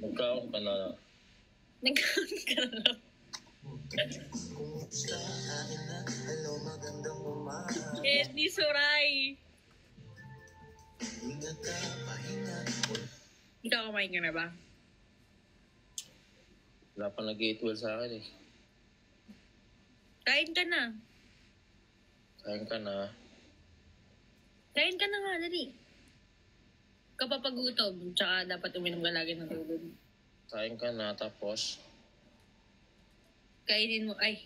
Nagkaon ka na. Nagkaon ka na. Eddie Suray. Ikaw kumain ka na ba? Wala pa nag-8-12 sa akin eh. Kain ka na. Kain ka na. Kain ka na nga, dali. Kapapagutom, tsaka dapat uminom ka lagi ng tubig. Kain ka na, tapos... Kainin mo, ay.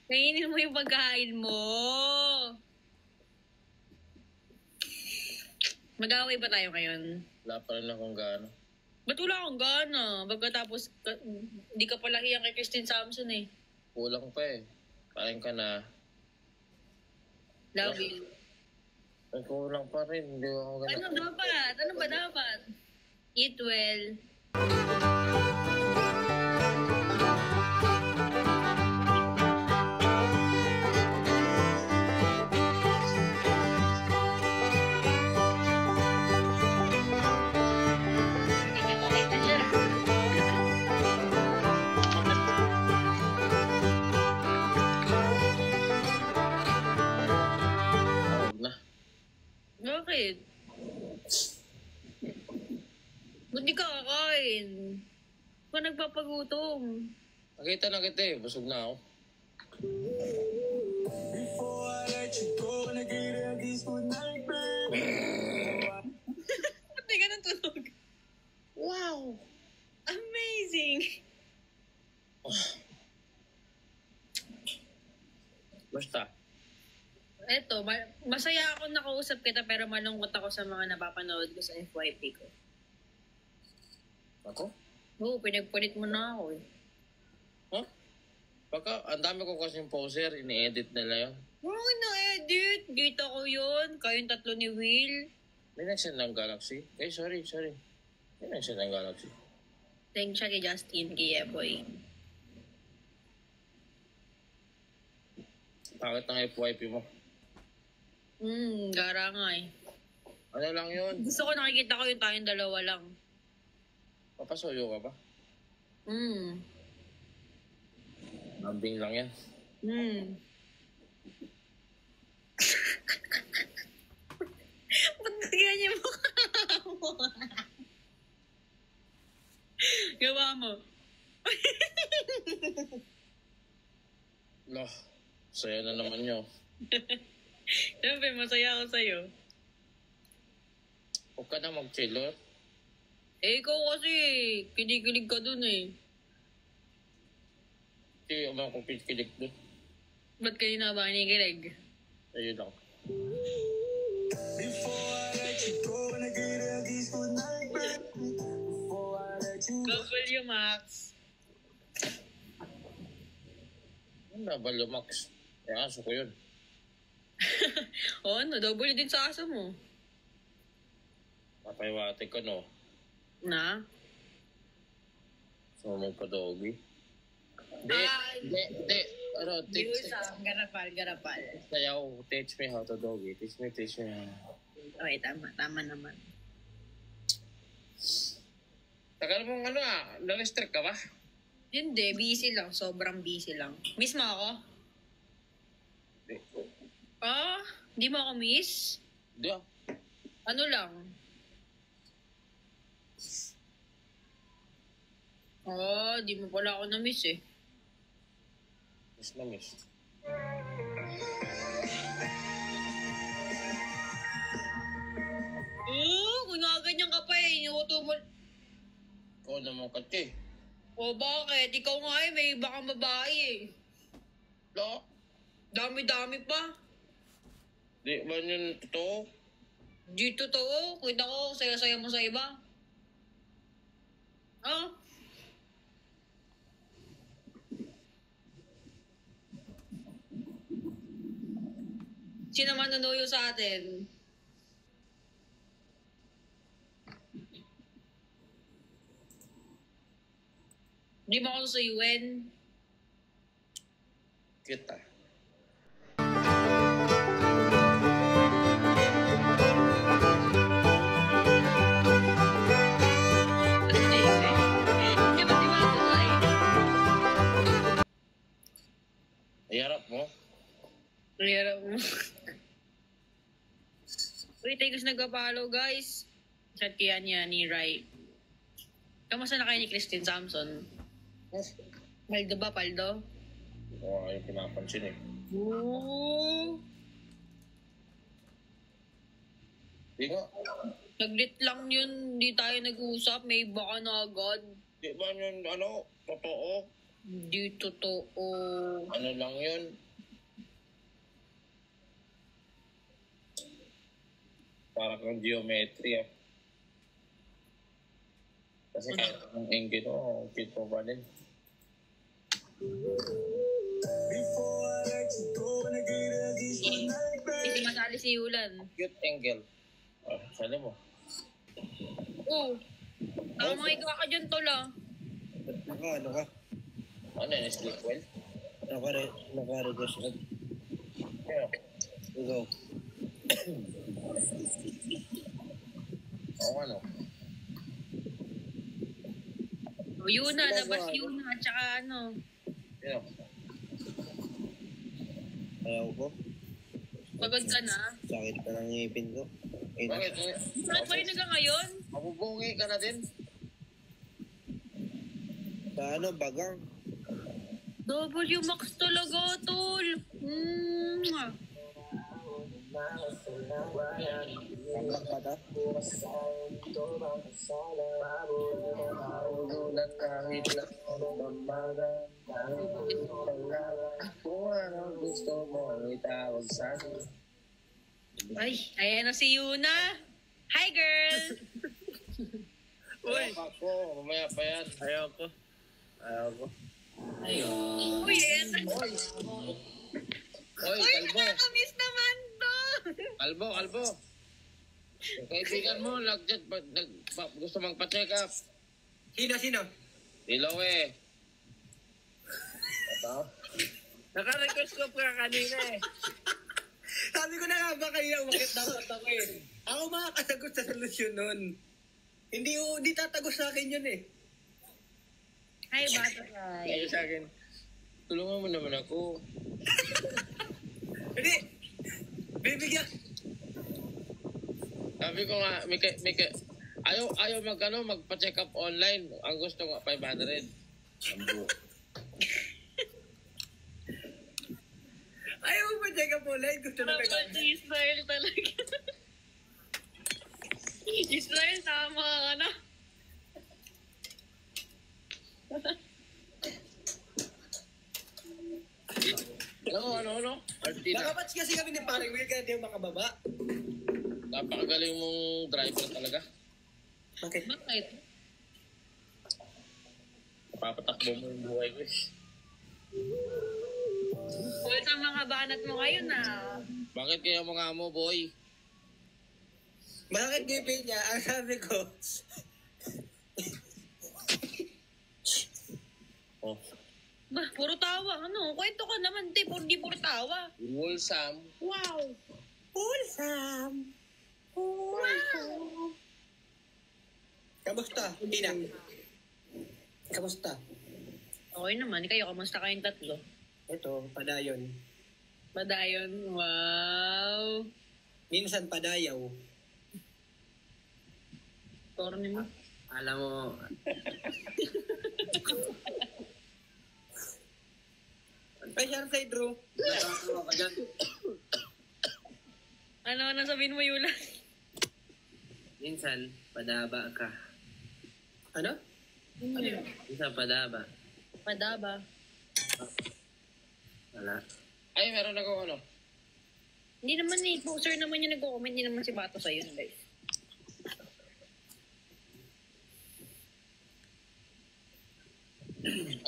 Kainin mo yung pagkain mo. Mag-away ba tayo ngayon? Wala pa rin akong gana. Ba't wala akong gana? Pagkatapos, hindi ka pala hiyang kay Christine Samson eh. Kulang pa eh. Kain ka na. Love you. Ay, kulang pa rin. Hindi ako gana. Ano dapat? Ano ba dapat? Eat well. Bakit? Ba't di ka kakain? Ba't nagpapagutom? Nakita na kita eh. Busog na ako. Ba't di ka natulog? Wow! Amazing! Basta. Eto, masaya ako nakausap kita pero malungkot ako sa mga napapanood ko sa FYP ko. Ako? Oo, pinagpalit mo na ako eh. Huh? Baka, ang dami ko kasing poser. Ini-edit nila yun. Oo, na-edit. Dito ko yun. Kayong tatlo ni Will. May nag-send ng Galaxy. Eh, sorry. May nag-send ng Galaxy. Thank siya kay Justin, kay Eboy. Bakit ng FYP mo? Gara nga eh. Ano lang yun? Gusto ko nakikita ko yung tayong dalawa lang. Papasuyo ka ba? Nambing lang yan. Ba't ganyan mo mo? Gawa mo. Loh, saya na naman nyo. Siyempre, masaya ako sa'yo. Huwag ka na mag-chillot. Eh, ikaw kasi, kinikilig ka dun eh. Hindi ako kung kilig doon. Ba't kayo na ba kinikilig? Ayun lang. W Max. Ano na, Max? Eh, aso ko yun. O ano, double din sa aso mo. Napaiwate ka, no? Na? So, magpa-doggy. Hindi. Ano, teach Garapal. Sayaw, teach me how to doggy. Teach me. Okay, tama naman. Tagal mong na-restrict ka ba? Hindi, busy lang. Sobrang busy lang. Miss mo ako? Hindi. Di mo ako miss? Hindi ah. Ano lang? Di mo pala ako na-miss eh. Miss na miss. Kung nakaganyan ka pa eh, inuuto mo. Ikaw naman kasi. Bakit? Ikaw nga eh, may iba kang babae eh. Lo? Dami-dami pa. Di ba yun totoo? Di totoo. Kita ko, saya-saya mo sa iba. Sino man nanuyo sa atin? Di ba ako sa UN? Kita. Hirap mo. Uy, thank you sa nagpa-follow, guys. Chat kaya niya ni Rai. Kamusta na kayo ni Christine Samson? Paldo ba, Paldo? Oo, yung pinapansin eh. Oo. Di nga. Naglit lang yun, di tayo nag-uusap, may baka na agad. Di ba yun, totoo? Di totoo. Ano lang yun? Para kang geometry ah. Kasi kahit ang engine mo, fit mo pa din. Hindi masali si Yulan. Cute angle. Ah, sali mo. Oo. Ang mga ikaw ka dyan, tol ah. Ano ka? Ano yun, sleep well? Naka-request ka. Yeah. Ikaw. Oo, ano? O, Yuna, labas Yuna, at saka ano. Yeah. Ayaw ko. Pagod ka na. Sakit pa ng ngipin ko. Bakit? Saan pa rin hanggang ngayon? Mabubungi ka na din. Sa ano, bagang. W Max talaga, tol. Kamlak pa ta. Ay, ayan na si Yuna. Hi, girl. Uy! Ako, mamaya pa yan. Ayaw ko. Uy, ayan na. Oy, Uy, kalbo. nakakamiss naman to. Kalbo. Yung kaibigan mo, gusto magpa-check up. Sino? Dilaw eh. Ito? Naka-request ko pa kanina eh. Sabi ko na nga ba kayo, bakit dapat ako eh. Ako makakasagot sa solusyon nun. Hindi tatagos sa akin yun eh. Hi, butterfly. Kaya sa akin, tulungan mo naman ako. Hindi. Bibigyan. Sabi ko nga, ayaw magpa-check up online. Ang gusto nga, 500. Ambo. Ayaw mo ba check up online? Gusto na Tama si Israel talaga. Israel, tama ka na. Ano? Artina, Nakapats kasi kami ni Paring Will kaya di mo makababa. napakagaling mong driver talaga. Bakit? Bakit? Papatakbo mo yung buhay ko eh. Ulit ang mga banat mo ngayon ah. Bakit kaya mga mo, boy? Bakit ngipin niya? Ang sabi ko, Oh, Bah, puro tawa. Ano? Kwento ka naman, di puro tawa. wholesome. Wow. wholesome. Kamusta? Hindi na. Kamusta? Okay naman. Kayo, kamusta kayong tatlo? Ito, padayon. Padayon. Wow. Minsan padayaw. Torne mo. Alam mo, Ay, siya kay Drew. natatawa ka dyan. Ano sabihin mo, Yula? Minsan, padaba ka. Ano? Minsan, padaba. Padaba. Wala. Ay, meron ako ano. Hindi naman eh. Poser naman yung nag-comment. Hindi naman si Bato sa'yo, guys.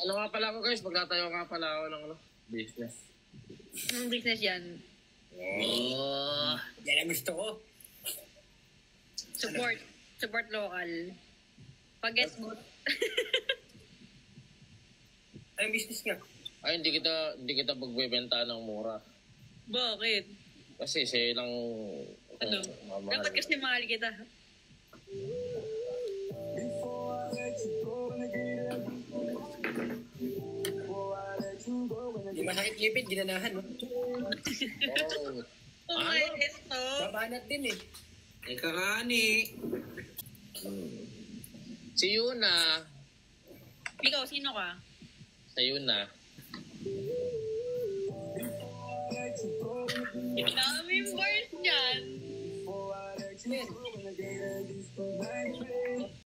Ano nga pala ako guys, magtatayo nga pala ako ng business. Anong business yan? Oh, Yan ang gusto ko. Support. Support local. Pag-guess mo. Anong business nga? Ay, hindi kita magbebenta ng mura. Bakit? Kasi silang Ano? Dapat kasi mahal kita. Di masakit ngipin, ginanahan, no? Oh. Oh my esto. Babanat din eh. Ikaw ani. Si Yuna. Ikaw, sino ka? Sa Yuna. Daming bars dyan. Ano yan?